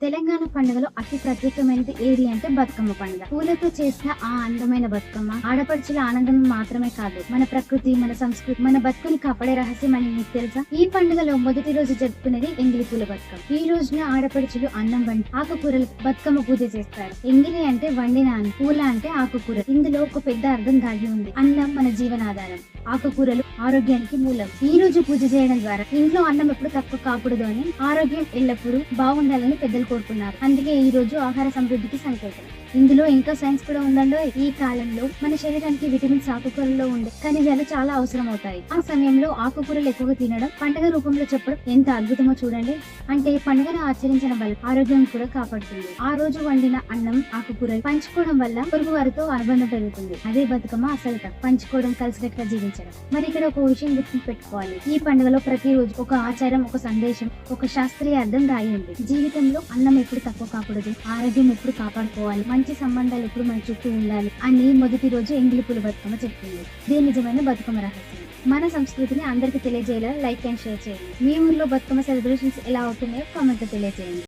తెలంగాణ పండుగలో అతి ప్రత్యేకమైనది ఏది అంటే బతుకమ్మ పండుగ. పూలతో చేసిన ఆ అందమైన బతుకమ్మ ఆడపడుచుల ఆనందం మాత్రమే కాదు, మన ప్రకృతి, మన సంస్కృతి, మన బతుకుని కాపాడే రహస్యం అని మీకు తెలుసా? ఈ పండుగలో మొదటి రోజు జరుపుకునేది ఎంగిలి పూల బతుకమ్మ. ఈ రోజున ఆడపడుచులు అన్నం వండి ఆకుకూరలు బతుకమ్మ పూజ చేస్తారు. ఎంగిలి అంటే వండిన అన్నం, పూల అంటే ఆకుకూర. ఇందులో ఒక పెద్ద అర్థం దాగి ఉంది. అన్నం మన జీవనాధారం, ఆకుకూరలు ఆరోగ్యానికి మూలం. ఈ రోజు పూజ చేయడం ద్వారా ఇంట్లో అన్నం ఎప్పుడు తక్కువ కాకూడదు అని, ఆరోగ్యం ఎల్లప్పుడూ బాగుండాలని పెద్దలు కోరుకున్నారు. అందుకే ఈ రోజు ఆహార సమృద్ధికి సంకేతం. ఇందులో ఇంకా సైన్స్ కూడా ఉందండో. ఈ కాలంలో మన శరీరానికి విటమిన్స్ ఆకుకూరల్లో ఉండే ఖనిజాలు చాలా అవసరం అవుతాయి. ఆ సమయంలో ఆకుకూరలు ఎక్కువగా తినడం, పండుగ రూపంలో చెప్పడం ఎంత అద్భుతమో చూడండి. అంటే పండుగను ఆచరించడం వల్ల ఆరోగ్యం కూడా కాపాడుతుంది. ఆ రోజు వండిన అన్నం, ఆకుకూరలు పంచుకోవడం వల్ల పొరుగు వారితో అనుబంధం పెరుగుతుంది. అదే బతుకమ్మ అసలు పంచుకోవడం, కలిసికట్టుగా జీవించడం. మరి ఇక్కడ ఒక విషయం గుర్తు పెట్టుకోవాలి. ఈ పండుగలో ప్రతి రోజు ఒక ఆచారం, ఒక సందేశం, ఒక శాస్త్రీయ అర్థం దాగి ఉంది. జీవితంలో అన్నం ఎప్పుడు తక్కువ కాకూడదు, ఆరోగ్యం ఎప్పుడు కాపాడుకోవాలి, మంచి సంబంధాలు ఎప్పుడు మన చుట్టూ ఉండాలి అని మొదటి రోజు ఎంగిలి పూల బతుకమ్మ చెప్తుంది. ఇదే నిజమైన బతుకమ్మ రహస్యం. మన సంస్కృతిని అందరికి తెలియజేయాలని లైక్ అండ్ షేర్ చేయండి. మీ ఊర్లో బతుకమ్మ సెలబ్రేషన్స్ ఎలా అవుతున్నాయో కామెంట్ లో తెలియజేయండి.